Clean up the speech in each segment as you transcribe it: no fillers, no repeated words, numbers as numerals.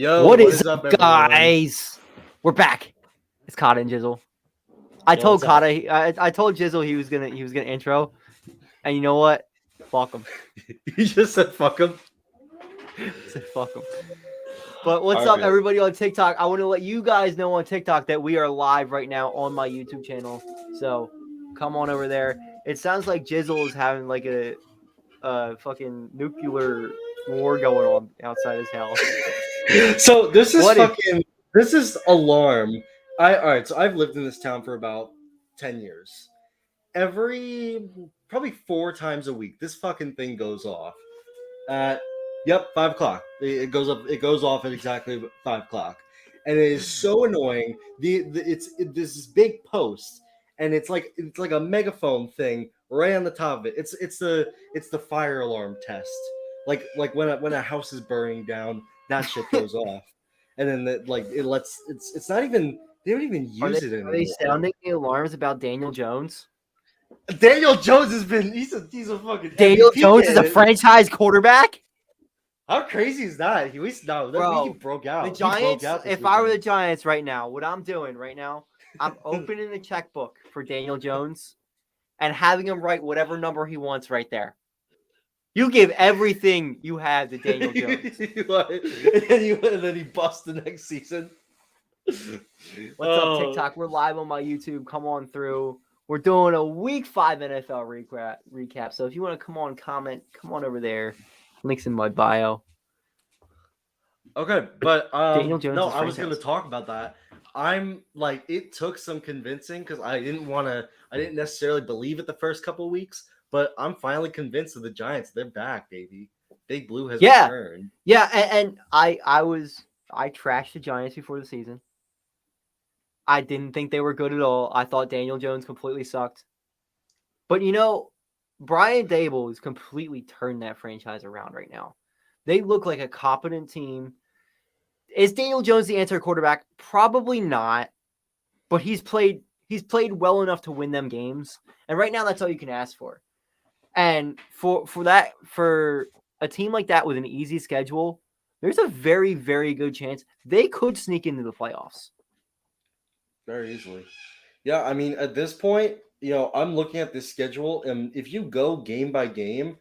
Yo, what is up, guys? We're back. It's Cahtah and Jizzle. I told Cahtah, I told Jizzle he was gonna intro, and you know what? Fuck him. You just said fuck him. Said fuck him. But what's up, everybody on TikTok? I want to let you guys know on TikTok that we are live right now on my YouTube channel. So come on over there. It sounds like Jizzle is having like a fucking nuclear war going on outside his house. So this is alarm. So I've lived in this town for about 10 years. Probably 4 times a week, this fucking thing goes off at 5 o'clock. It goes off at exactly 5 o'clock, and it is so annoying. This big post, and it's like a megaphone thing right on the top of it. It's the fire alarm test. Like when a house is burning down, that shit goes off, and then it's not even, they don't even use it anymore. Are they sounding the alarms about Daniel Jones? Daniel Jones has been he's a fucking Daniel MVP Jones is a franchise quarterback? How crazy is that? He broke out. The Giants, if I were the Giants right now, what I'm doing right now, I'm opening the checkbook for Daniel Jones and having him write whatever number he wants right there. You give everything you have to Daniel Jones. and then he busts the next season. What's up, TikTok? We're live on my YouTube. Come on through. We're doing a Week 5 NFL recap. So if you want to come on, comment, come on over there. Links in my bio. Okay, but Daniel Jones. No, I was going to talk about that. I'm like, it took some convincing because I didn't necessarily believe it the first couple of weeks, but I'm finally convinced of the Giants. They're back, baby. Big Blue has returned. Yeah, and I trashed the Giants before the season. I didn't think they were good at all. I thought Daniel Jones completely sucked. But Brian Daboll has completely turned that franchise around right now. They look like a competent team. Is Daniel Jones the answer quarterback? Probably not. But he's played well enough to win them games. And right now that's all you can ask for. And for a team like that with an easy schedule, there's a very, very good chance they could sneak into the playoffs. Very easily. Yeah, I mean, at this point, I'm looking at this schedule, and if you go game by game,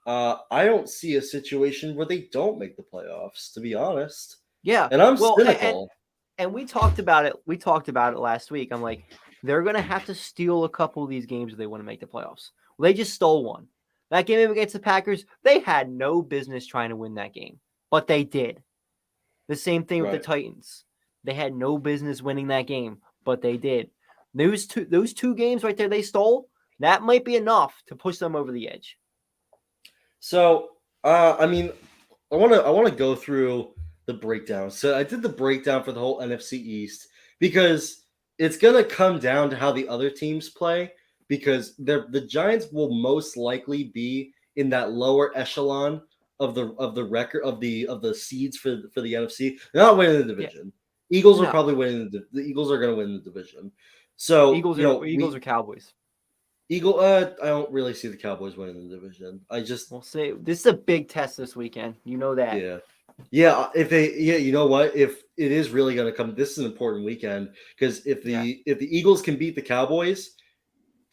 I don't see a situation where they don't make the playoffs, to be honest. Yeah. And I'm cynical. And we talked about it. We talked about it last week. I'm like, they're going to have to steal a couple of these games if they want to make the playoffs. Well, they just stole one. That game against the Packers, they had no business trying to win that game, but they did. The same thing with the Titans. They had no business winning that game, but they did. Those two games right there they stole, that might be enough to push them over the edge. So, I mean, I want to go through the breakdown. So I did the breakdown for the whole NFC East because it's going to come down to how the other teams play, because the Giants will most likely be in that lower echelon of the record of the seeds for the NFC. They're not winning the division. Yeah. Eagles are probably winning the Eagles are going to win the division. So Eagles or Cowboys. I don't really see the Cowboys winning the division. We'll see. This is a big test this weekend. You know that. Yeah. You know what? If it is really going to come, this is an important weekend because if the Eagles can beat the Cowboys,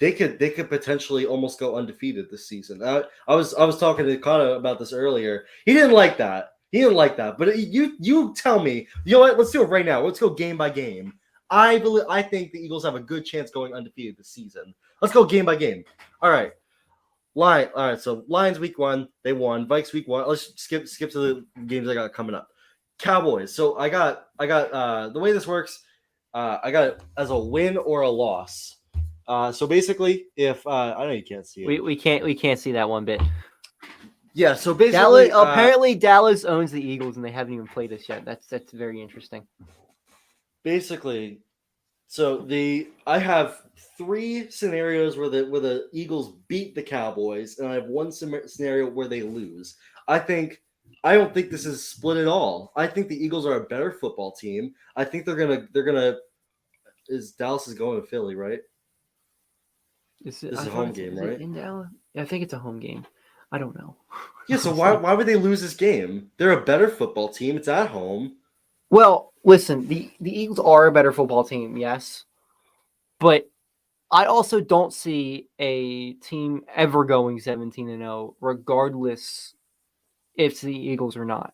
they could potentially almost go undefeated this season. I was talking to Cahtah about this earlier. He didn't like that. But you tell me. You know what? Let's do it right now. Let's go game by game. I think the Eagles have a good chance going undefeated this season. Let's go game by game. All right. All right. So Lions week 1, they won. Vikes week 1. Let's skip to the games I got coming up. Cowboys. So I got the way this works. I got it as a win or a loss. So basically, if I know you can't see it. We can't see that one bit. Yeah. So basically, apparently Dallas owns the Eagles and they haven't even played us yet. That's very interesting. Basically, so I have 3 scenarios where the Eagles beat the Cowboys, and I have 1 scenario where they lose. I don't think this is split at all. I think the Eagles are a better football team. I think they're gonna. Dallas is going to Philly, right? This is a home game, right? In Dallas, I think it's a home game. I don't know. Yeah, so why would they lose this game? They're a better football team. It's at home. Well, listen, the Eagles are a better football team, yes, but I also don't see a team ever going 17-0, regardless if it's the Eagles or not.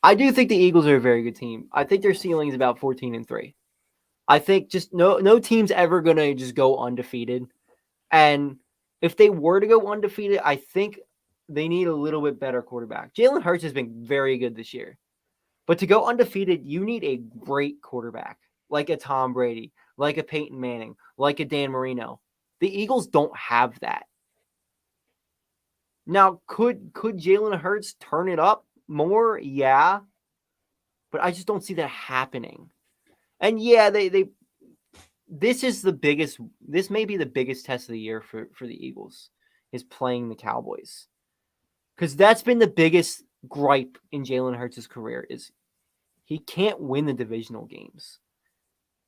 I do think the Eagles are a very good team. I think their ceiling is about 14-3. I think just no team's ever gonna just go undefeated. And if they were to go undefeated, I think they need a little bit better quarterback. Jalen Hurts has been very good this year. But to go undefeated, you need a great quarterback, like a Tom Brady, like a Peyton Manning, like a Dan Marino. The Eagles don't have that. Now, could Jalen Hurts turn it up more? Yeah. But I just don't see that happening. And yeah, they this may be the biggest test of the year for the Eagles, is playing the Cowboys. Because that's been the biggest gripe in Jalen Hurts' career, is he can't win the divisional games.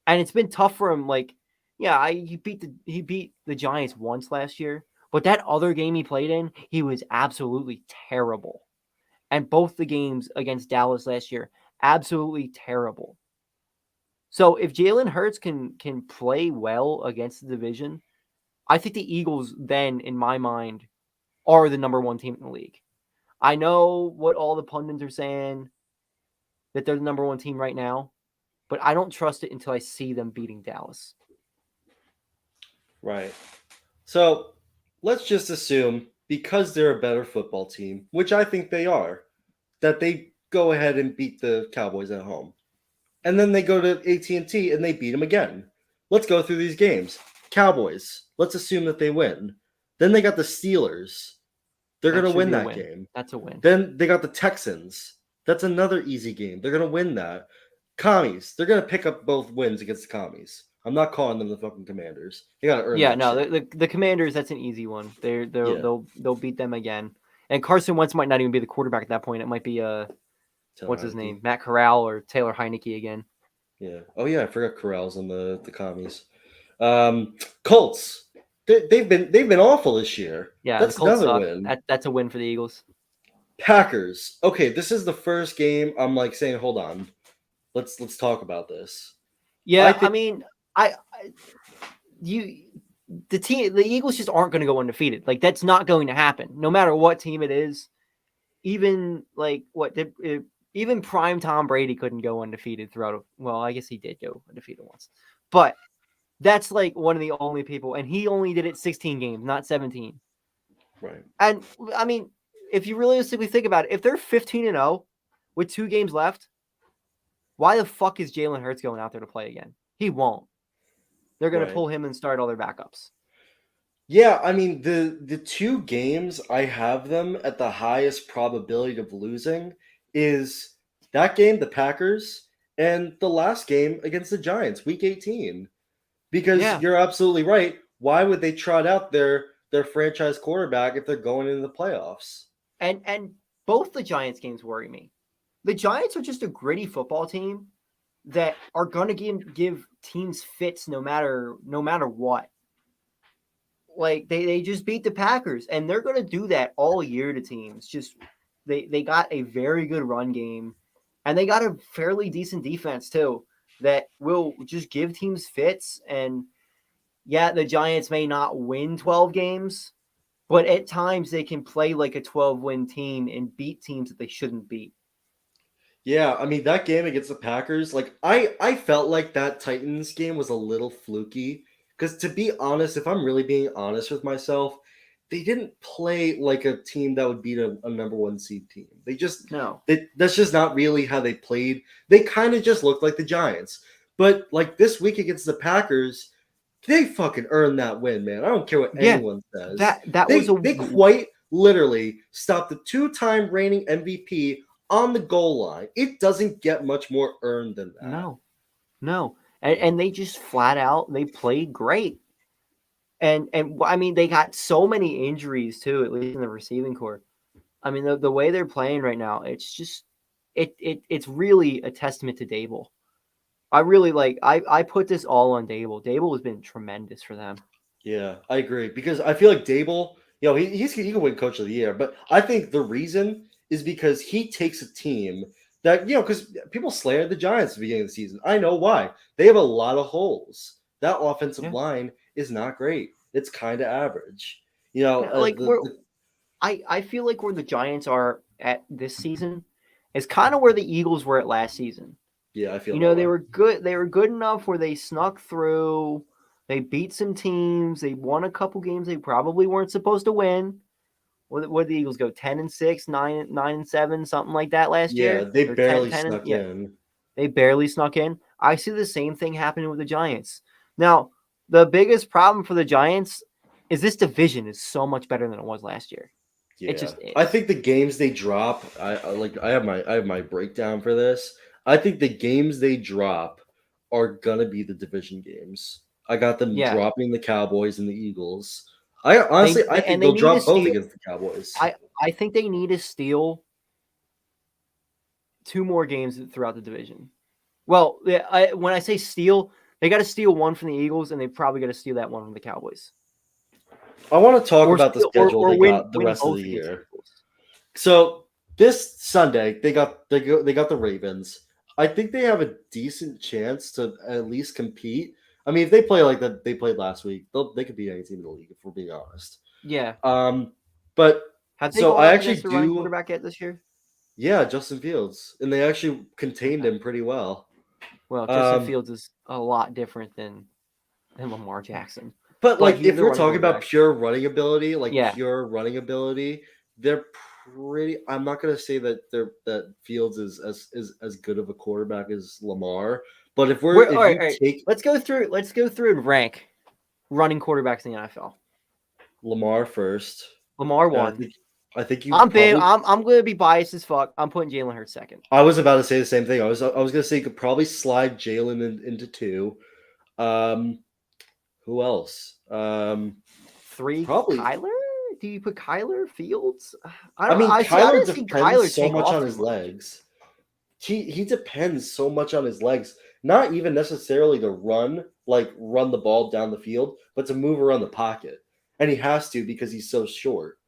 And it's been tough for him. Like, yeah, he beat the Giants once last year, but that other game he played in, he was absolutely terrible. And both the games against Dallas last year, absolutely terrible. So if Jalen Hurts can play well against the division, I think the Eagles then, in my mind, are the number one team in the league. I know what all the pundits are saying, that they're the number one team right now, but I don't trust it until I see them beating Dallas. Right. So let's just assume, because they're a better football team, which I think they are, that they go ahead and beat the Cowboys at home. And then they go to AT&T and they beat them again. Let's go through these games. Cowboys, let's assume that they win. Then they got the Steelers. They're going to win that game. That's a win. Then they got the Texans. That's another easy game. They're going to win that. Commies, they're going to pick up both wins against the Commies. I'm not calling them the fucking Commanders. They got to earn. Yeah, no, the Commanders, that's an easy one. They'll beat them again. And Carson Wentz might not even be the quarterback at that point. It might be what's his name, Matt Corral or Taylor Heineke again. Yeah. Oh yeah, I forgot Corral's on the Commies. Colts. They've been awful this year. Yeah, that's another win. That's a win for the Eagles. Packers. Okay, this is the first game I'm like saying, hold on, let's talk about this. Yeah, the Eagles just aren't going to go undefeated. Like, that's not going to happen, no matter what team it is. Even even prime Tom Brady couldn't go undefeated throughout. Well, I guess he did go undefeated once, but that's like one of the only people, and he only did it 16 games, not 17. Right. And I mean, if you realistically think about it, if they're 15-0 with 2 games left, why the fuck is Jalen Hurts going out there to play again? He won't. They're going to pull him and start all their backups. Yeah, I mean, the 2 games I have them at the highest probability of losing is that game, the Packers, and the last game against the Giants, Week 18. Because you're absolutely right. Why would they trot out their franchise quarterback if they're going into the playoffs? And both the Giants games worry me. The Giants are just a gritty football team that are going to give teams fits no matter what. Like, they just beat the Packers, and they're going to do that all year to teams. Just they got a very good run game, and they got a fairly decent defense too that will just give teams fits. And yeah, the Giants may not win 12 games, but at times they can play like a 12-win team and beat teams that they shouldn't beat. Yeah, I mean, that game against the Packers, like, I felt like that Titans game was a little fluky. Because to be honest, if I'm really being honest with myself, they didn't play like a team that would beat a number 1 seed team. That's just not really how they played. They kind of just looked like the Giants. But like this week against the Packers, they fucking earned that win, man. I don't care what anyone says. They quite literally stopped the 2-time reigning MVP on the goal line. It doesn't get much more earned than that. No. And they just flat out, they played great. And I mean, they got so many injuries too, at least in the receiving corps. I mean, the way they're playing right now, it's just it's really a testament to Dable. I really I put this all on Dable. Dable has been tremendous for them. Yeah, I agree, because I feel like Dable, he can win Coach of the Year, but I think the reason is because he takes a team That because people slandered the Giants at the beginning of the season. I know why. They have a lot of holes. That offensive line is not great. It's kind of average. I feel like where the Giants are at this season is kind of where the Eagles were at last season. Yeah, I feel they were good. They were good enough where they snuck through. They beat some teams. They won a couple games they probably weren't supposed to win. What did the Eagles go? 10-6, 9-7, something like that last year. Yeah, they barely snuck in. They barely snuck in. I see the same thing happening with the Giants. Now, the biggest problem for the Giants is this division is so much better than it was last year. Yeah. It just is. I think the games they drop, I have my breakdown for this. I think the games they drop are gonna be the division games. I got them dropping the Cowboys and the Eagles. I think they'll drop both against the Cowboys. I think they need to steal 2 more games throughout the division. Well, when I say steal, they got to steal one from the Eagles, and they probably got to steal that one from the Cowboys. I want to talk about the schedule they got the rest of the year. So this Sunday they got the Ravens. I think they have a decent chance to at least compete. I mean, if they play like that they played last week, they could beat any team in the league if we're being honest. Yeah. But have they I actually do quarterback yet this year? Yeah, Justin Fields, and they actually contained him pretty well. Well, Justin Fields is a lot different than Lamar Jackson. But like, if we're talking about pure running ability, they're pretty. I'm not going to say that Fields is as good of a quarterback as Lamar. But if let's go through and rank running quarterbacks in the NFL. Lamar first. Lamar won. I think I'm going to be biased as fuck. I'm putting Jalen Hurts second. I was about to say the same thing. I was going to say you could probably slide Jalen into 2. Who else? 3. Probably Kyler. Do you put Kyler Fields? Kyler depends so much on his legs. He depends so much on his legs. Not even necessarily to run the ball down the field, but to move around the pocket. And he has to because he's so short.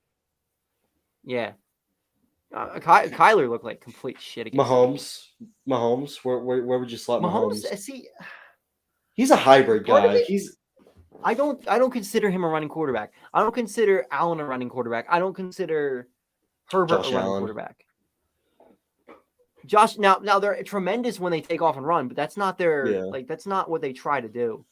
Yeah. Kyler looked like complete shit against Mahomes. Where would you slot Mahomes? He's a hybrid guy. I don't consider him a running quarterback. I don't consider Allen a running quarterback. I don't consider Herbert a running quarterback. Josh, now they're tremendous when they take off and run, but that's not that's not what they try to do.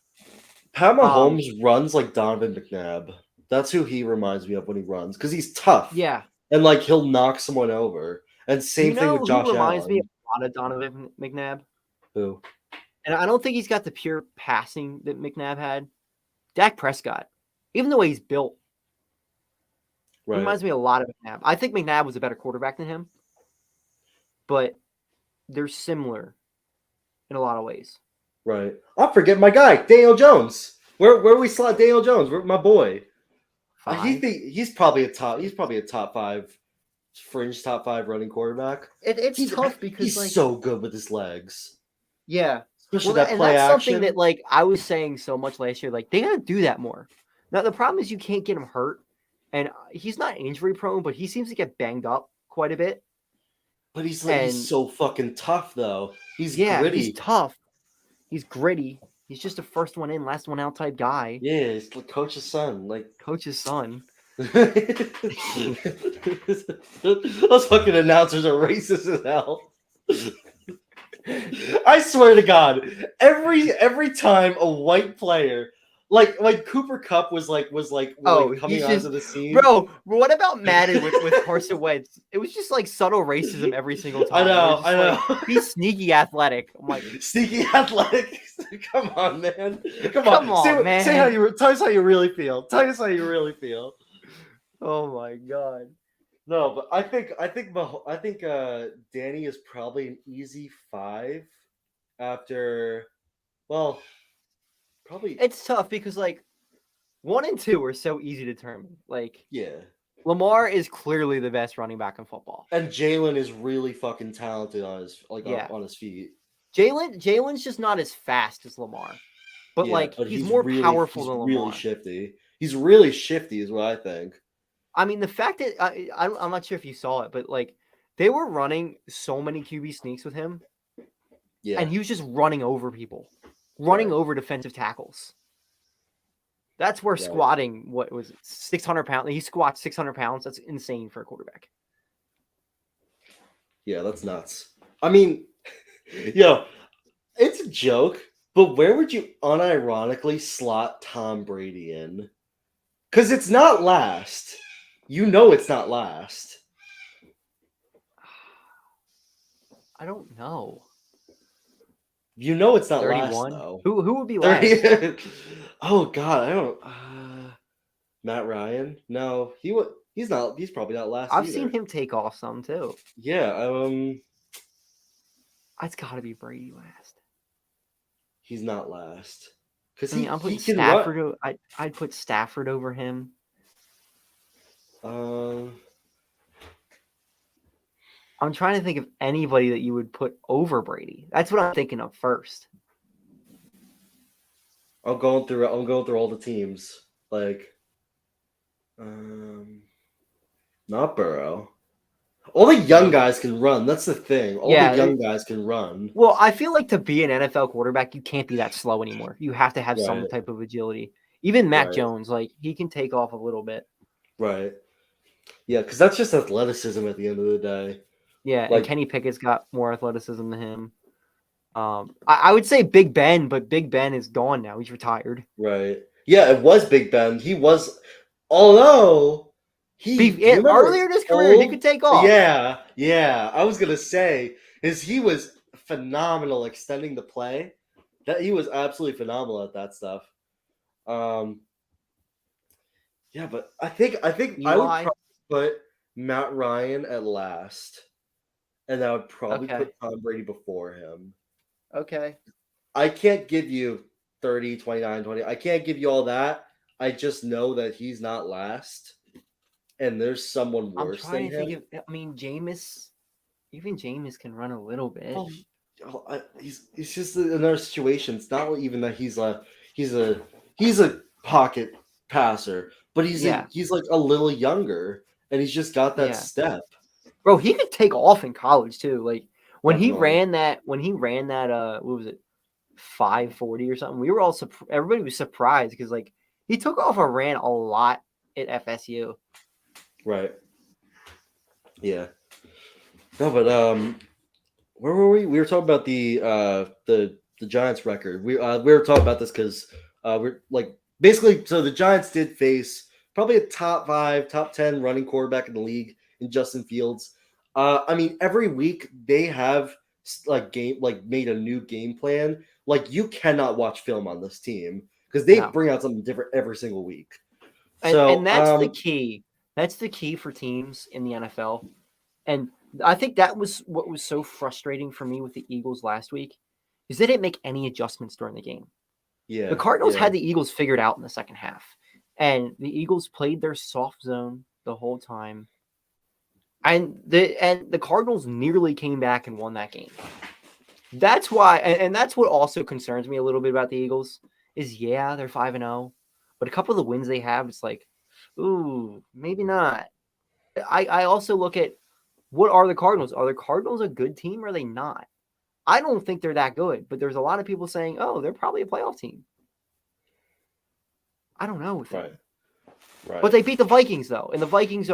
Pat Mahomes runs like Donovan McNabb. That's who he reminds me of when he runs because he's tough. Yeah, and he'll knock someone over. And same thing with Josh Allen. Reminds me a lot of Donovan McNabb. Who? And I don't think he's got the pure passing that McNabb had. Dak Prescott, even the way he's built, reminds me a lot of McNabb. I think McNabb was a better quarterback than him, but they're similar in a lot of ways. Right. I'll forget my guy, Daniel Jones. Where we slot Daniel Jones? My boy. He's probably a top 5 fringe top 5 running quarterback. It's tough because he's so good with his legs. Yeah. Especially that play that's action. Something that I was saying so much last year. They gotta do that more. Now the problem is you can't get him hurt, and he's not injury prone, but he seems to get banged up quite a bit. But he's so fucking tough though. He's gritty. He's tough. He's gritty. He's just a first one in, last one out type guy. Yeah, he's coach's son. Coach's son. Those fucking announcers are racist as hell. I swear to God, every time a white player, like Cooper Kupp was coming onto the scene. Bro, what about Madden with Carson Wentz? It was just subtle racism every single time. I know. He's sneaky athletic. I'm like, sneaky athletic. Come on, man. Come on, man. Tell us how you really feel. Oh my God. No, but I think Danny is probably an easy 5 after. Well, probably it's tough because 1 and 2 are so easy to determine. Yeah, Lamar is clearly the best running back in football, and Jalen is really fucking talented on his on his feet. Jalen's just not as fast as Lamar, but he's more powerful than Lamar. Really shifty. He's really shifty, is what I think. I mean, the fact that I'm not sure if you saw it, but They were running so many QB sneaks with him, Yeah. and he was just running over people, running Right. over defensive tackles. That's where Right. squatting, what was it, 600 pounds? He squats 600 pounds. That's insane for a quarterback. Yeah, that's nuts. I mean, it's a joke, but where would you unironically slot Tom Brady in? Because it's not last. You know it's not last. I don't know. You know it's not 31? last, though. Who would be last? 30. Oh, God, I don't... Matt Ryan? No, he's not. He's probably not last I've either. seen him take off some, too. Yeah, It's got to be Brady last. he's not last. Because I mean, I'm putting he can Stafford. I'd put Stafford over him. run. I'm trying to think of anybody that you would put over Brady. That's what I'm thinking of first. I'm going through all the teams. Like, not Burrow. All the young guys can run. That's the thing. All the young guys can run. Well, I feel like to be an NFL quarterback, you can't be that slow anymore. You have to have some Right. type of agility. Even Mac Right. Jones, like he can take off a little bit. Right. Yeah, because that's just athleticism at the end of the day. Yeah, Like- and Kenny Pickett's got more athleticism than him. I would say Big Ben, but Big Ben is gone now. He's retired. Right. Yeah, it was Big Ben. He was, although you remember Earlier in his career, he old- could take off. Yeah. I was gonna say he was phenomenal extending the play. That he was absolutely phenomenal at that stuff. Yeah, but I think I would Eli? probably put Matt Ryan at last, and I would probably Okay. put Tom Brady before him. Okay. I can't give you 30, 29, 20. I can't give you all that. I just know that he's not last, and there's someone I'm worse trying than to him. think of. I mean, even Jameis can run a little bit. He's just another situation. It's not even that he's a pocket passer, but he's like a little younger, and he's just got that step. Bro, he could take off in college too. Like when he Definitely. ran that, what was it, 540 or something? We were all everybody was surprised because like he took off and ran a lot at FSU. Right. Yeah. No, but where were we? We were talking about the Giants record. We were talking about this because we're like basically. So the Giants did face probably a top 5, top 10 running quarterback in the league in Justin Fields. I mean, every week they have made a new game plan. Like you cannot watch film on this team because they bring out something different every single week. And that's the key. That's the key for teams in the NFL. And I think that was what was so frustrating for me with the Eagles last week is they didn't make any adjustments during the game. Yeah. The Cardinals had the Eagles figured out in the second half. And the Eagles played their soft zone the whole time. And the Cardinals nearly came back and won that game. That's why, and that's what also concerns me a little bit about the Eagles is, they're 5-0. But a couple of the wins they have, it's like, ooh, maybe not. I also look at, what are the Cardinals? Are the Cardinals a good team or are they not? I don't think they're that good, but there's a lot of people saying, oh, they're probably a playoff team. I don't know. Right. But they beat the Vikings, though. And the Vikings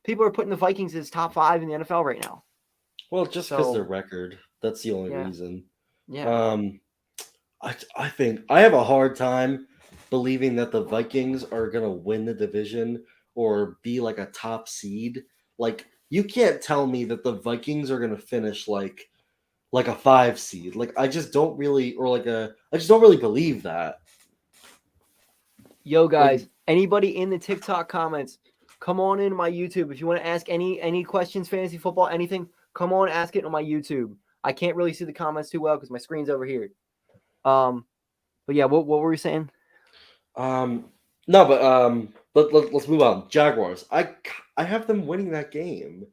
people are putting the Vikings as top 5 in the NFL right now. Well, just because their record. That's the only reason. Yeah. I think I have a hard time believing that the Vikings are going to win the division or be like a top seed. Like, you can't tell me that the Vikings are going to finish like a 5 seed. Like, I just don't really believe that. Yo, guys, anybody in the TikTok comments, come on in my YouTube. If you want to ask any questions, fantasy football, anything, come on, ask it on my YouTube. I can't really see the comments too well because my screen's over here. But yeah, what were we saying? No, but let's move on. Jaguars. I have them winning that game.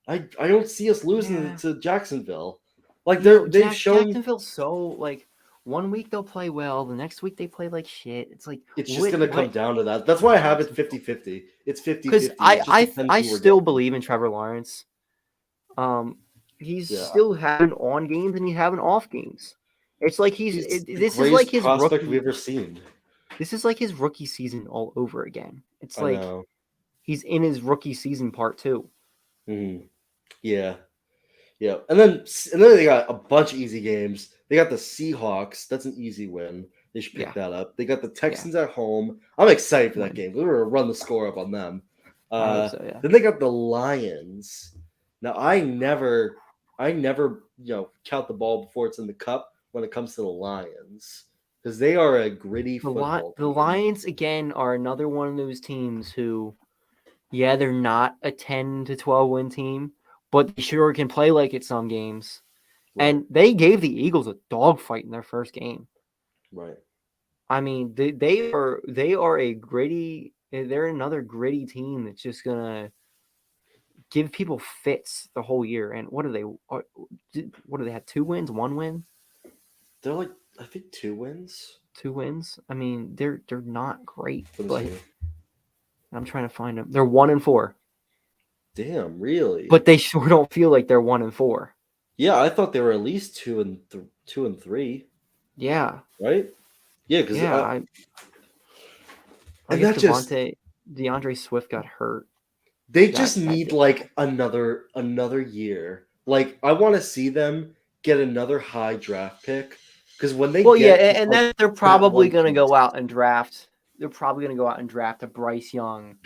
I don't see us losing to Jacksonville. Like they've shown Jacksonville's so like 1 week they'll play well, the next week they play like shit. It's like it's just gonna come down to that. That's why I have it 50-50. It's 50-50. Because I still believe in Trevor Lawrence. He's Yeah. still having on games and he's having off games. It's like He's the this is like greatest his prospect rookie. we've ever seen. This is like his rookie season all over again. It's I like know. he's in his rookie season part 2. Mhm. Yeah. Yeah. And then they got a bunch of easy games. They got the Seahawks. That's an easy win. They should pick Yeah, that up. They got the yeah. Texans at home. I'm excited for that Win. game. We're gonna run the score up on them. I hope so. Yeah. Then they got the Lions. Now I never count the ball before it's in the cup when it comes to the Lions because they are a gritty football The team. Lions again are another one of those teams who, yeah, they're not a 10 to 12 win team, but they sure can play like it some games. Right, And they gave the Eagles a dogfight in their first game. right. I mean, they are a gritty. They're another gritty team that's just gonna give people fits the whole year. And what do they? What do they have? 2 wins, 1 win, They're like I think 2 wins 2 wins. I mean, they're not great, for this but year. I'm trying to find them. They're 1-4, Damn, really? but they sure don't feel like they're 1-4. Yeah, I thought they were at least 2-3. Yeah, Right? Yeah, because yeah. I and guess that just DeAndre Swift got hurt. they That just need did like another year. Like I want to see them get another high draft pick because when they Well, yeah, get to, and like then they're that probably one going to piece, go out and draft. They're probably going to go out and draft a Bryce Young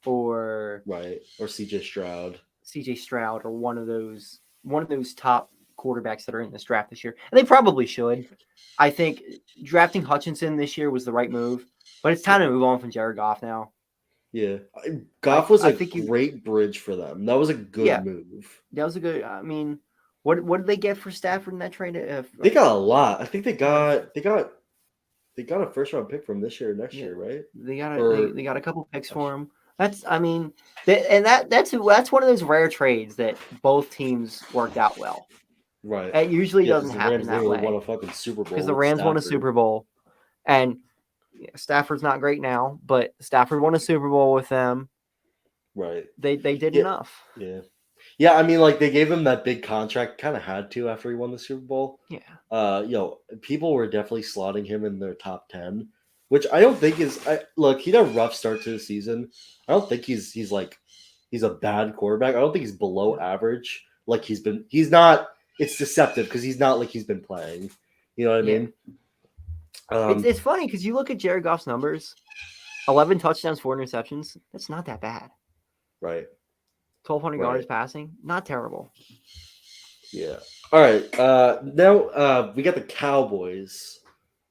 or right, or CJ Stroud. CJ Stroud or one of those top quarterbacks that are in this draft this year. And they probably should. I think drafting Hutchinson this year was the right move, but it's time to move on from Jared Goff now. Yeah, Goff was I a think great bridge for them. That was a good yeah, move. that was a good. I mean, what did they get for Stafford in that trade? They got a lot. I think they got a first round pick from this year, or next Yeah, year, right? they got a couple picks for him. That's that's one of those rare trades that both teams worked out well. Right. It usually Yeah, doesn't because the happen Rams that literally won way a fucking Super Bowl because the with Rams won a Stafford. Super Bowl, and Stafford's not great now, but Stafford won a Super Bowl with them. Right. They did Yeah. enough. Yeah. Yeah, I mean, like they gave him that big contract, kind of had to after he won the Super Bowl. Yeah. People were definitely slotting him in their top 10, which I don't think is. Look, he had a rough start to the season. I don't think he's a bad quarterback. I don't think he's below average. Like he's not. It's deceptive because he's not like he's been playing. You know what I Yeah. mean? It's funny because you look at Jared Goff's numbers: 11 touchdowns, 4 interceptions. That's not that bad. Right. 1,200 Right. yards passing, not terrible. Yeah. All right. Now we got the Cowboys.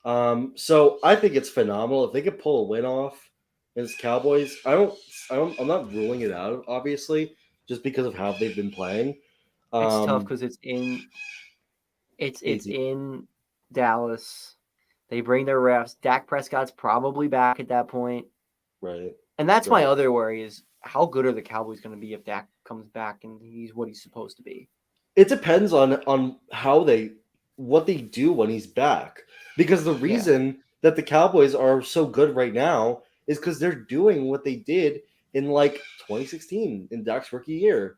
So I think it's phenomenal if they could pull a win off against Cowboys. I'm not ruling it out, obviously, just because of how they've been playing. It's tough because it's Easy. in Dallas. They bring their refs. Dak Prescott's probably back at that point. Right. And that's my Right. other worry is how good are the Cowboys going to be if Dak comes back and he's what he's supposed to be? It depends on what they do when he's back. Because the reason that the Cowboys are so good right now is because they're doing what they did in like 2016 in Dak's rookie year.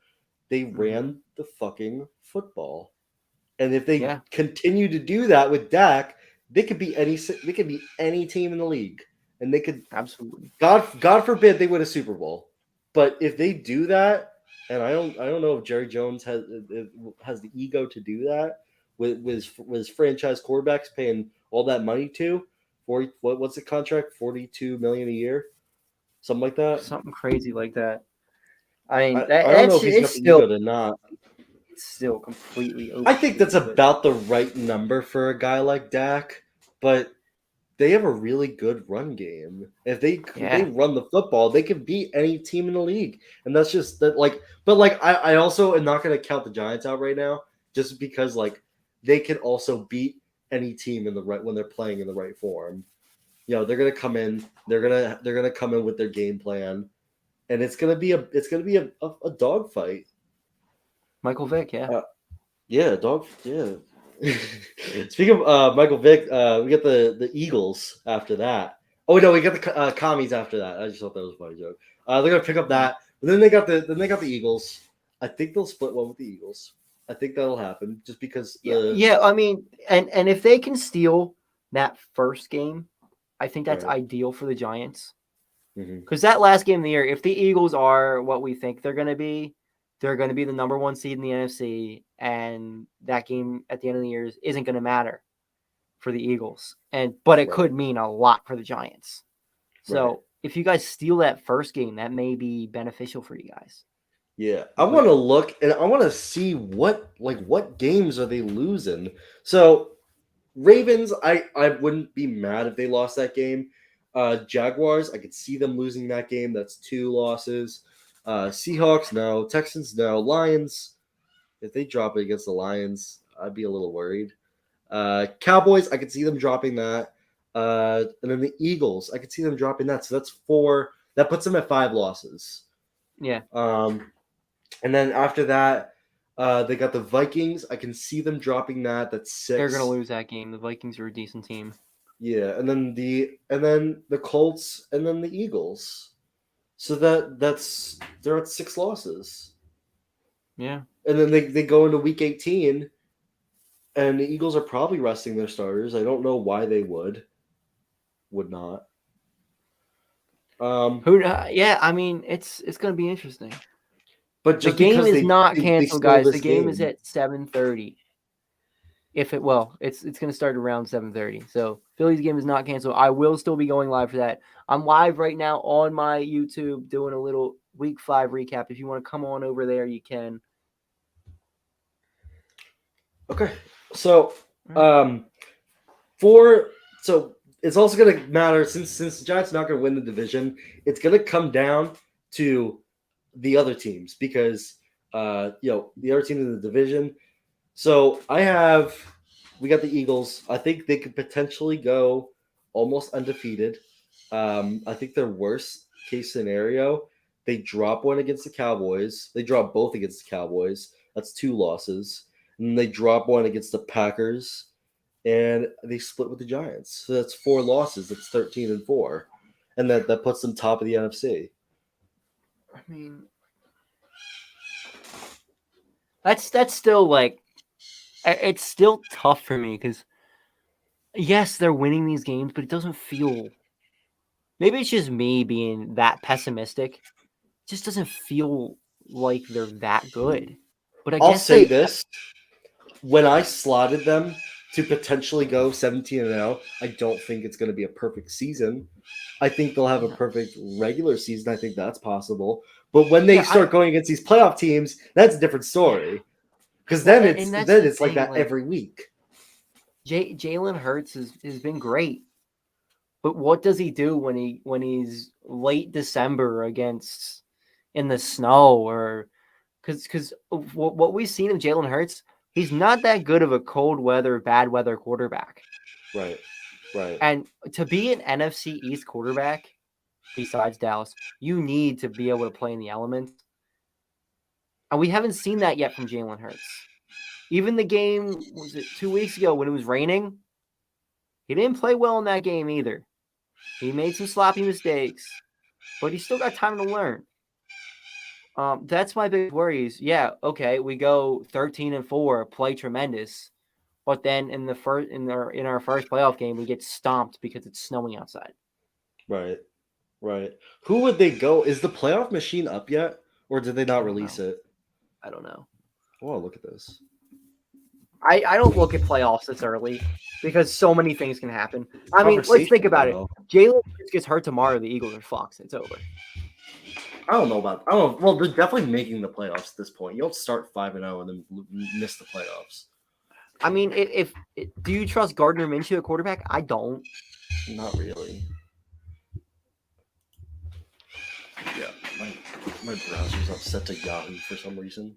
They ran the fucking football. And if they continue to do that with Dak, they could be any team in the league. And they could Absolutely. God forbid they win a Super Bowl. But if they do that, and I don't know if Jerry Jones has the ego to do that with his franchise quarterbacks paying all that money to what's the contract, $42 million a year, something like that. Something crazy like that. I mean, I don't know if he's got the ego to not. It's still completely over. I think that's about the right number for a guy like Dak, but they have a really good run game. If they run the football, they can beat any team in the league. And that's just that I also am not going to count the Giants out right now just because like they can also beat any team in the right when they're playing in the right form. They're going to come in, they're going to come in with their game plan and it's going to be a dog fight. Michael Vick, yeah. Dog. Speaking of Michael Vick, we got the Eagles after that. Oh no, we got the Commies after that. I just thought that was a funny joke. They're gonna pick up that, but then they got the Eagles. I think they'll split one with the Eagles. I think that'll happen just because. Yeah. I mean, and if they can steal that first game, I think that's ideal for the Giants. Because that last game of the year, if the Eagles are what we think they're going to be the number one seed in the NFC, and that game at the end of the year isn't going to matter for the Eagles. But it could mean a lot for the Giants. So if you guys steal that first game, that may be beneficial for you guys. Yeah, I want to look and I want to see what games are they losing. So Ravens, I wouldn't be mad if they lost that game. Jaguars, I could see them losing that game. That's 2 losses. Seahawks, no. Texans, no. Lions, if they drop it against the Lions, I'd be a little worried. Cowboys, I could see them dropping that. And then the Eagles, I could see them dropping that. So that's 4. That puts them at 5 losses. Yeah. And then after that, they got the Vikings. I can see them dropping that. That's 6. They're gonna lose that game. The Vikings are a decent team. Yeah, and then the Colts, and then the Eagles. So they're at 6 losses. Yeah. And then they go into week 18, and the Eagles are probably resting their starters. I don't know why they would not. Yeah, I mean it's gonna be interesting. But the game is not canceled, guys. The game is at 7:30. It's going to start around 7:30. So Phillies game is not canceled. I will still be going live for that. I'm live right now on my YouTube doing a little Week 5 recap. If you want to come on over there, you can. Okay, so so it's also going to matter since the Giants are not going to win the division. It's going to come down to the other teams because the other team in the division. So we got the Eagles. I think they could potentially go almost undefeated. I think their worst case scenario, they drop one against the Cowboys. They drop both against the Cowboys. That's 2 losses. And they drop one against the Packers, and they split with the Giants. So that's 4 losses. That's 13-4, and that puts them top of the NFC. I mean, that's still it's still tough for me because yes, they're winning these games, but it doesn't feel. Maybe it's just me being that pessimistic. It just doesn't feel like they're that good. But I'll say this: when I slotted them to potentially go 17-0, I don't think it's going to be a perfect season. I think they'll have a perfect regular season. I think that's possible. But when they start going against these playoff teams, that's a different story. Because then it's like that every week. Jalen Hurts has been great, but what does he do when he's late December against in the snow or because what we've seen of Jalen Hurts, he's not that good of a cold weather, bad weather quarterback. Right. And to be an NFC East quarterback, besides Dallas, you need to be able to play in the elements. And we haven't seen that yet from Jalen Hurts. Even the game, was it 2 weeks ago when it was raining? He didn't play well in that game either. He made some sloppy mistakes, but he still got time to learn. That's my big worry is, we go 13-4, play tremendous, but then in our first playoff game, we get stomped because it's snowing outside. Right. Who would they go? Is the playoff machine up yet, or did they not release it? I don't know. Oh, look at this. I don't look at playoffs this early because so many things can happen. I mean, let's think about it. Jalen gets hurt tomorrow. The Eagles are fucked. It's over. I don't know. Well, they're definitely making the playoffs at this point. You don't start 5-0 and then miss the playoffs. I mean, do you trust Gardner Minshew at quarterback? I don't. Not really. Yeah, my browser's not set to Yahoo for some reason.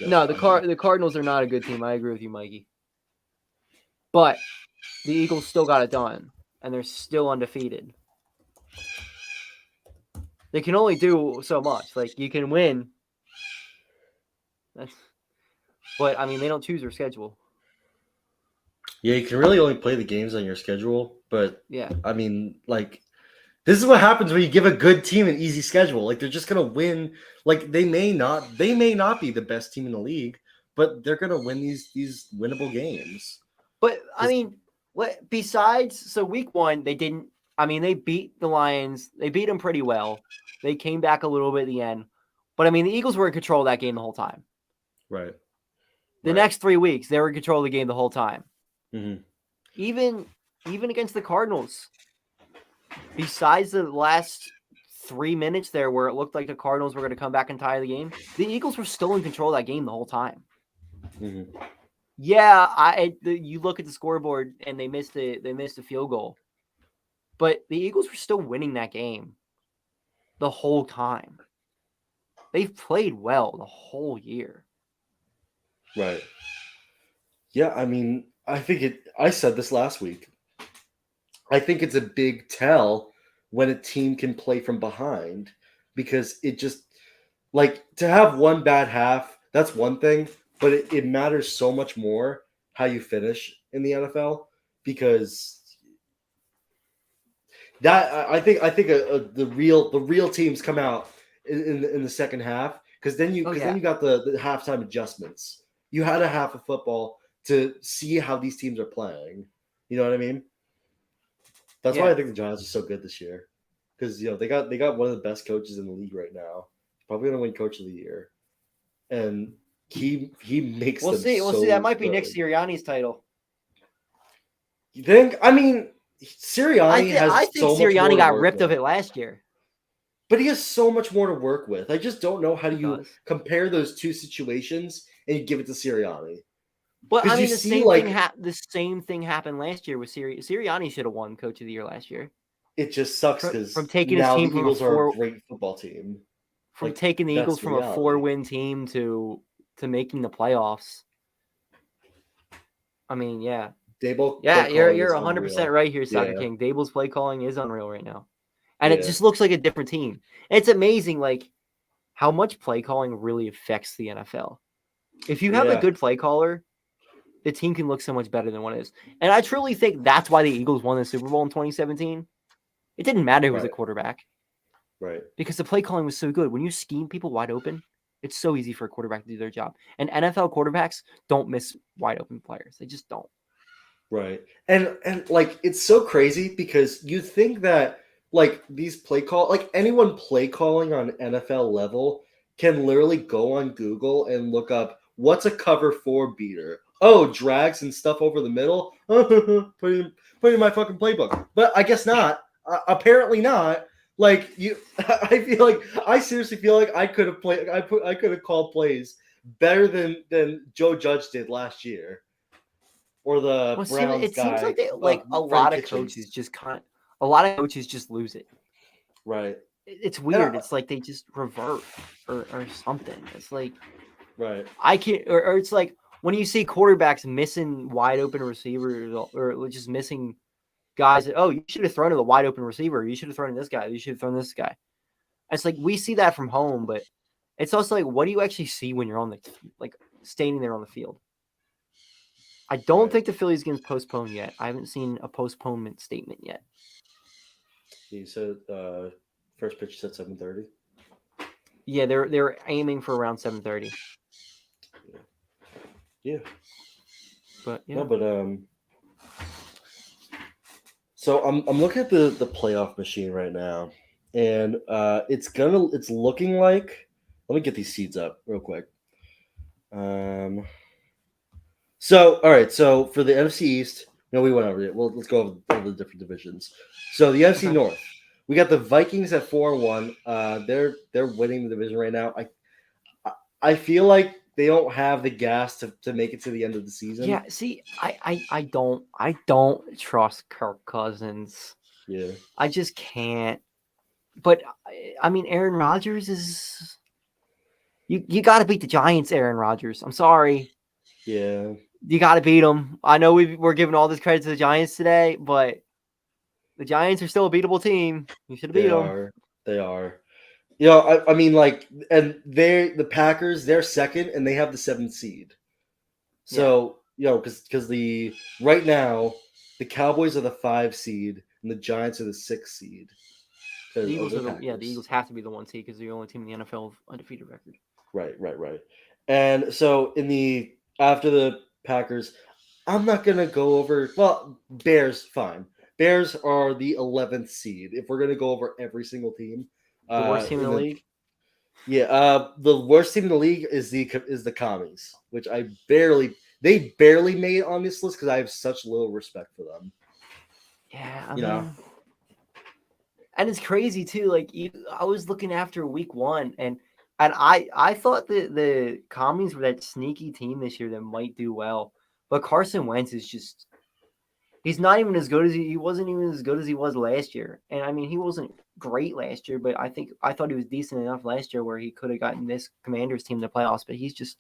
No, the Cardinals are not a good team. I agree with you, Mikey. But the Eagles still got it done, and they're still undefeated. They can only do so much. Like, you can win. But, I mean, they don't choose their schedule. Yeah, you can really only play the games on your schedule. But, yeah, I mean, like, This is what happens when you give a good team an easy schedule. Like they're just gonna win. Like they may not be the best team in the league, but they're gonna win these winnable games. But I mean, besides week 1, they didn't. I mean, they beat the Lions. They beat them pretty well. They came back a little bit at the end. But I mean, the Eagles were in control of that game the whole time. Right. The next 3 weeks, they were in control of the game the whole time. Mm-hmm. Even against the Cardinals. Besides the last 3 minutes there where it looked like the Cardinals were going to come back and tie the game, the Eagles were still in control of that game the whole time. Mm-hmm. Yeah, you look at the scoreboard and they missed a field goal. But the Eagles were still winning that game the whole time. They've played well the whole year. Right. Yeah, I mean, I said this last week. I think it's a big tell when a team can play from behind because it just like to have one bad half, that's one thing, but it matters so much more how you finish in the NFL because that I think the real teams come out in the second half because then you got the halftime adjustments. You had a half of football to see how these teams are playing. You know what I mean? That's why I think the Giants are so good this year because they got one of the best coaches in the league right now. Probably gonna win Coach of the Year, and he makes. We'll see. That might be Nick Sirianni's title. You think? I mean, Sirianni I think Sirianni got ripped of it last year. But he has so much more to work with. I just don't know how do you compare those two situations and you give it to Sirianni. But I mean, the same thing happened last year with Sirianni. Sirianni should have won Coach of the Year last year. It just sucks because from taking his team the Eagles are a great football team. From taking the Eagles from a 4-win team to making the playoffs. I mean, yeah. Dable. Yeah, you're 100% right here, Soccer King. Dable's play calling is unreal right now. And it just looks like a different team. It's amazing, like, how much play calling really affects the NFL. If you have a good play caller, the team can look so much better than what it is. And I truly think that's why the Eagles won the Super Bowl in 2017. It didn't matter who was the quarterback. Right. Because the play calling was so good. When you scheme people wide open, it's so easy for a quarterback to do their job. And NFL quarterbacks don't miss wide open players. They just don't. Right. And like, it's so crazy because you think that like these anyone play calling on NFL level can literally go on Google and look up what's a cover 4 beater. Oh, drags and stuff over the middle. Put it in my fucking playbook. But I guess not. Apparently not. Like I seriously feel like I could have called plays better than Joe Judge did last year. Or the Browns it guy. Seems like a lot of coaches just lose it. Right. It's weird. It's like they just revert or something. It's like right. I can't or it's like when you see quarterbacks missing wide open receivers or just missing guys that, you should have thrown to the wide open receiver. You should have thrown to this guy. You should have thrown this guy. It's like we see that from home, but it's also like, what do you actually see when you're on standing there on the field? I don't think the Phillies game's postponed yet. I haven't seen a postponement statement yet. You said first pitch at 7:30. Yeah, they're aiming for around 7:30. Yeah. But yeah. No, but so I'm looking at the playoff machine right now, and it's looking like. Let me get these seeds up real quick. So all right, so for the NFC East, we went over it. Well, let's go over the different divisions. So the NFC North, we got the Vikings at 4-1. They're winning the division right now. I feel like they don't have the gas to make it to the end of the season. Yeah, see, I don't trust Kirk Cousins. Yeah. I just can't. But I mean, Aaron Rodgers is you got to beat the Giants, Aaron Rodgers. I'm sorry. Yeah. You got to beat them. I know we're giving all this credit to the Giants today, but the Giants are still a beatable team. You should have beat them. They are. I mean, and the Packers, they're second, and they have the 7th seed. So, because right now, the Cowboys are the 5 seed, and the Giants are the 6th seed. The Eagles are the Eagles have to be the 1 seed because they're the only team in the NFL with undefeated record. Right. And so after the Packers, I'm not gonna go over. Well, Bears, fine. Bears are the 11th seed. If we're gonna go over every single team, The worst team in the league. Yeah, the worst team in the league is the Commies, which they barely made on this list because I have such little respect for them. Yeah, I mean, and it's crazy too. Like I was looking after week 1, and I thought the Commies were that sneaky team this year that might do well, but Carson Wentz is just. He's not even as good as he wasn't even as good as he was last year. And I mean, he wasn't great last year, but I thought he was decent enough last year where he could have gotten this Commanders team to playoffs. But he's just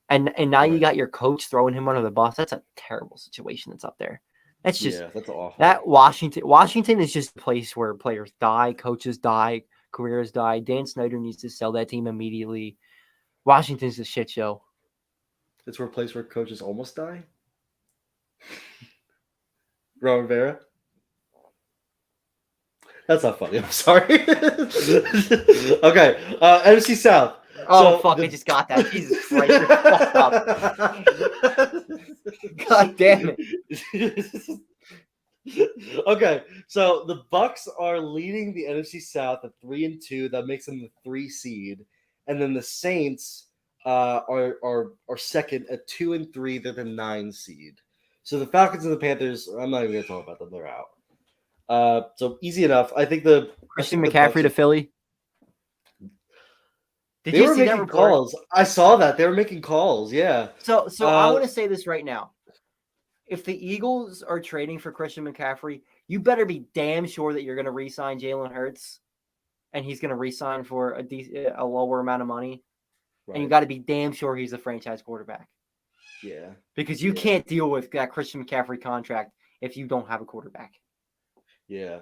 and now you got your coach throwing him under the bus. That's a terrible situation that's up there. That's just that's awful. That Washington is just a place where players die, coaches die, careers die. Dan Snyder needs to sell that team immediately. Washington's a shit show. It's a place where coaches almost die. Ron Rivera? That's not funny. I'm sorry. Okay. NFC South. Oh, fuck. I just got that. Jesus Christ. You're fucked up. God damn it. Okay. So the Bucks are leading the NFC South at 3-2. That makes them the 3 seed. And then the Saints are second at 2-3. They're the 9 seed. So the Falcons and the Panthers, I'm not even going to talk about them. They're out. So easy enough. I think Christian McCaffrey to Philly. They were making calls. I saw that. They were making calls, yeah. So I want to say this right now. If the Eagles are trading for Christian McCaffrey, you better be damn sure that you're going to re-sign Jalen Hurts, and he's going to re-sign for a lower amount of money. Right. And you got to be damn sure he's a franchise quarterback. Yeah. Because you can't deal with that Christian McCaffrey contract if you don't have a quarterback. Yeah.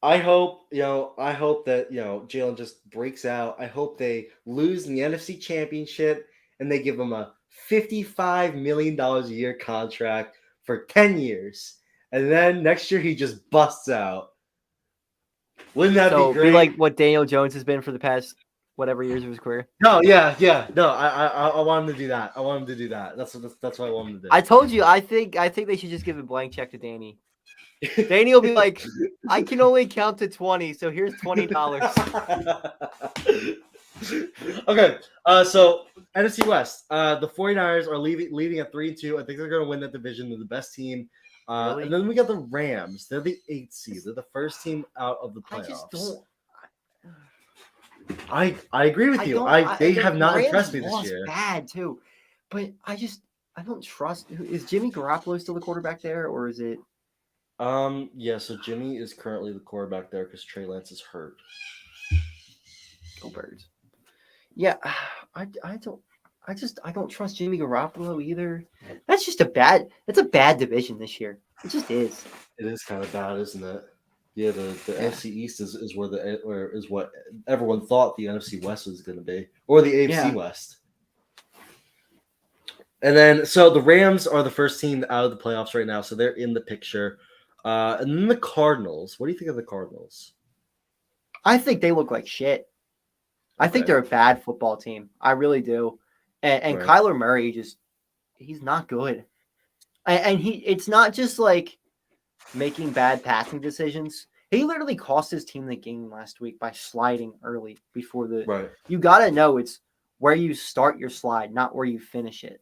I hope that, Jalen just breaks out. I hope they lose in the NFC Championship and they give him a $55 million a year contract for 10 years. And then next year he just busts out. Wouldn't that be great? Be like what Daniel Jones has been for the past whatever years of his career. No, yeah. No, I want him to do that. That's what I want him to do. I told you, I think they should just give a blank check to Danny. Danny will be like, I can only count to 20, so here's $20. Okay, so NFC West, the 49ers are leading at 3-2. I think they're going to win that division. They're the best team. Really? And then we got the Rams. They're the 8th seed. They're the first team out of the playoffs. I just don't. I agree with you. They have not impressed me this year. Bad too, but I don't trust. Is Jimmy Garoppolo still the quarterback there, or is it? Yeah. So Jimmy is currently the quarterback there because Trey Lance is hurt. Go Birds. Yeah, I don't trust Jimmy Garoppolo either. It's a bad division this year. It just is. It is kind of bad, isn't it? Yeah, the NFC East is what everyone thought the NFC West was going to be, or the AFC West. And then, so the Rams are the first team out of the playoffs right now, so they're in the picture. And then the Cardinals. What do you think of the Cardinals? I think they look like shit. I think they're a bad football team. I really do. And right. Kyler Murray he's not good. And it's not just like making bad passing decisions. He literally cost his team the game last week by sliding early before the. Right. You got to know it's where you start your slide, not where you finish it.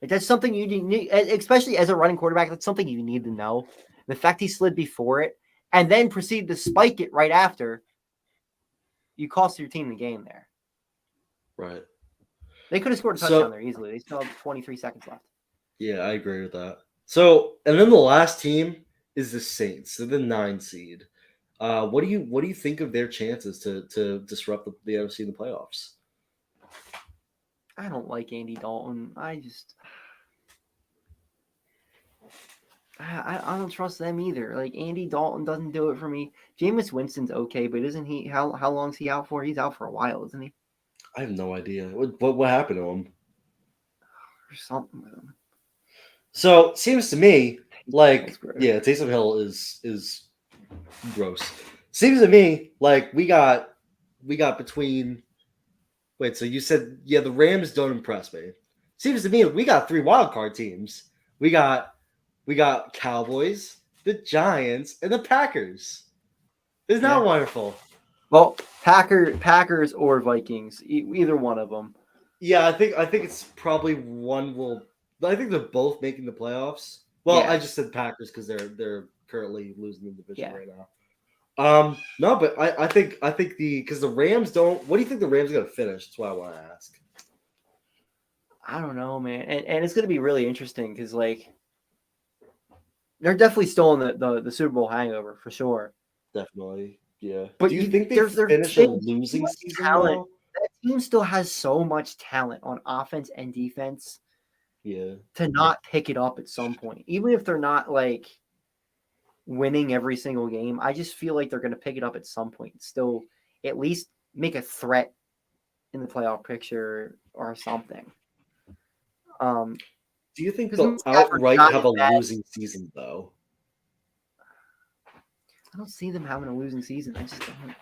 Like that's something you need, especially as a running quarterback. That's something you need to know. The fact he slid before it and then proceeded to spike it right after, you cost your team the game there. Right. They could have scored a touchdown there easily. They still have 23 seconds left. Yeah, I agree with that. So, and then the last team is the Saints. They're the 9 seed. What do you think of their chances to disrupt the NFC in the playoffs? I don't like Andy Dalton. I don't trust them either. Like Andy Dalton doesn't do it for me. Jameis Winston's okay, but isn't he? How long's he out for? He's out for a while, isn't he? I have no idea. What happened to him? Or something with him. So it seems to me like Taysom Hill is gross. Seems to me like we got between. Wait, so you said the Rams don't impress me. Seems to me we got 3 wild card teams. We got Cowboys, the Giants, and the Packers. Isn't that wonderful? Well, Packers or Vikings, either one of them. Yeah, I think it's probably one will. I think they're both making the playoffs. Well, I just said Packers because they're currently losing the division right now. No, but I think because the Rams don't. What do you think the Rams are going to finish? That's what I want to ask. I don't know, man, and it's going to be really interesting because like they're definitely still in the Super Bowl hangover for sure. Definitely, yeah. But do you think they finish a losing season? Talent. That team still has so much talent on offense and defense. Yeah. To not pick it up at some point, even if they're not like winning every single game, I just feel like they're going to pick it up at some point. Still, at least make a threat in the playoff picture or something. Do you think they'll outright have a losing season though? I don't see them having a losing season. I just don't.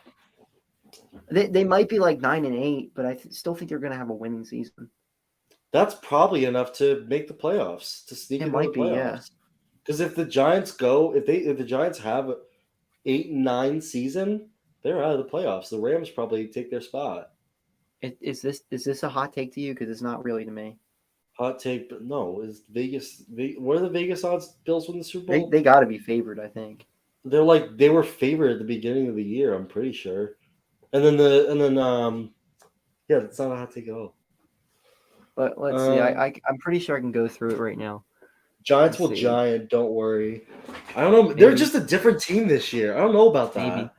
They might be like 9-8, but I still think they're going to have a winning season. That's probably enough to make the playoffs, to sneak into the playoffs. Because if the Giants if the Giants have an 8-9 season, they're out of the playoffs. The Rams probably take their spot. Is this a hot take to you? Because it's not really to me. Hot take, but no. Is Vegas? What are the Vegas odds? Bills win the Super Bowl? They got to be favored, I think. They were favored at the beginning of the year. I'm pretty sure. And then that's not a hot take at all. But let's see. I'm pretty sure I can go through it right now. Giants will giant. Don't worry. I don't know. Maybe. They're just a different team this year. I don't know about that.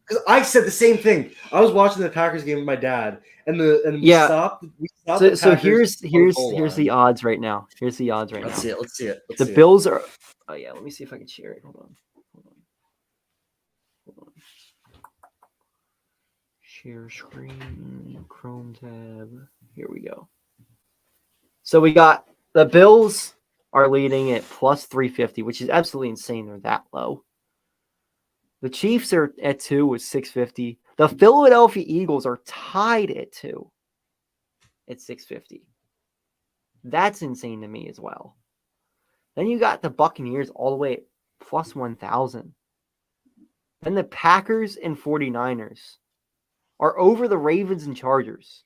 Because I said the same thing. I was watching the Packers game with my dad, and we stopped. So here's the odds right now. Here's the odds right now. Let's see it. The Bills are. Oh yeah. Let me see if I can share it. Hold on. Share screen. Chrome tab. Here we go. So we got the Bills are leading at plus 350, which is absolutely insane. They're that low. The Chiefs are at 2 with 650. The Philadelphia Eagles are tied at 2 at 650. That's insane to me as well. Then you got the Buccaneers all the way at plus 1,000. Then the Packers and 49ers are over the Ravens and Chargers.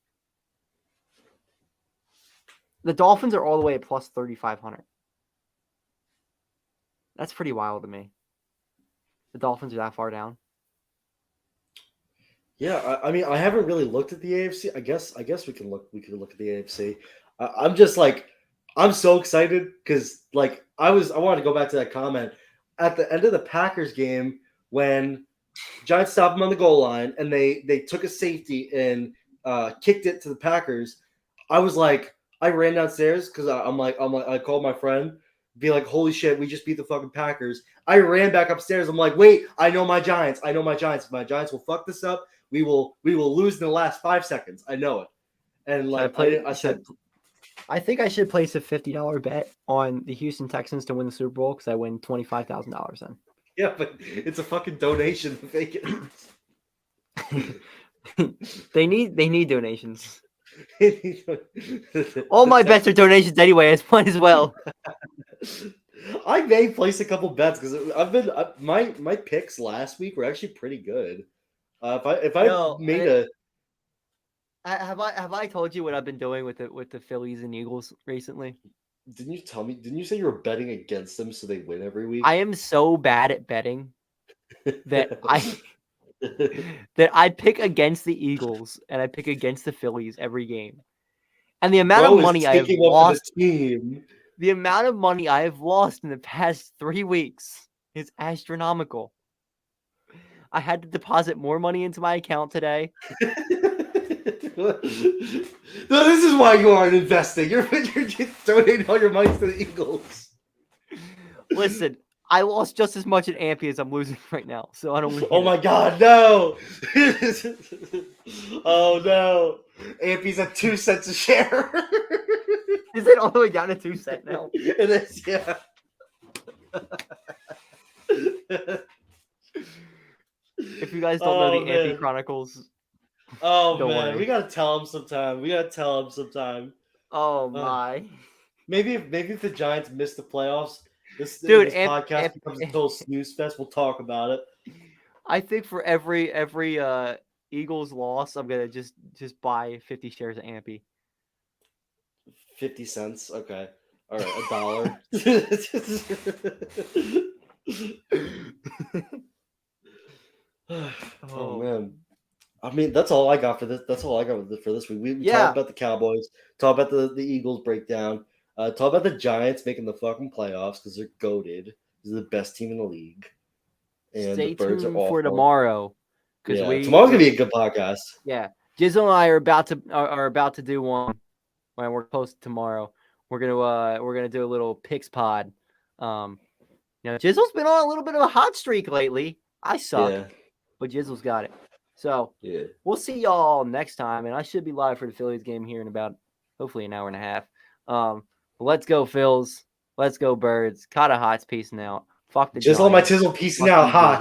The Dolphins are all the way at plus 3,500. That's pretty wild to me. The Dolphins are that far down. Yeah, I mean, I haven't really looked at the AFC. I guess we can look. We could look at the AFC. I'm just like, I'm so excited because like I wanted to go back to that comment at the end of the Packers game when Giants stopped them on the goal line and they took a safety and kicked it to the Packers. I was like, I ran downstairs because I called my friend, be like, holy shit, we just beat the fucking Packers. I ran back upstairs. I'm like, wait, I know my Giants. If my Giants will fuck this up, we will lose in the last 5 seconds. I know it. And like I think I should place a $50 bet on the Houston Texans to win the Super Bowl because I win $25,000 then. Yeah, but it's a fucking donation. They need donations. All my bets are donations anyway. I might as well. I may place a couple bets because my picks last week were actually pretty good. Have I told you what I've been doing with the Phillies and Eagles recently? Didn't you tell me? Didn't you say you were betting against them so they win every week? I am so bad at betting that I pick against the Eagles and I pick against the Phillies every game. And the amount of money I have lost, the amount of money I have lost in the past 3 weeks is astronomical. I had to deposit more money into my account today. No, this is why you aren't investing. You're donating all your money to the Eagles. Listen, I lost just as much at Ampy as I'm losing right now, so I don't win. Oh my god, no! Oh no! Ampy's at 2 cents a share. Is it all the way down to 2 cents now? It is, yeah. If you guys don't know the Ampy man. Chronicles, Oh don't man, worry. we gotta tell him sometime. Oh my. Maybe if the Giants miss the playoffs, this podcast becomes a total snooze fest. We'll talk about it. I think for every Eagles loss, I'm gonna just buy 50 shares of Ampy. 50 cents. Okay. All right, $1. Oh man. I mean, that's all I got for this. That's all I got for this week. We talked about the Cowboys, talked about the Eagles breakdown, talked about the Giants making the fucking playoffs because they're goated. They're the best team in the league. And Stay the Birds tuned are awful. for tomorrow. Tomorrow's gonna be a good podcast. Yeah. Jizzle and I are about to do one when we're posted tomorrow. We're gonna do a little picks pod. Jizzle's been on a little bit of a hot streak lately. I suck, but Jizzle's got it. So we'll see y'all next time, and I should be live for the Phillies game here in about hopefully an hour and a half. Let's go Phils. Let's go Birds. Cahtah Hot's peacing out. Fuck the Jizzle, my Giants. Tizzle, peacing out hot.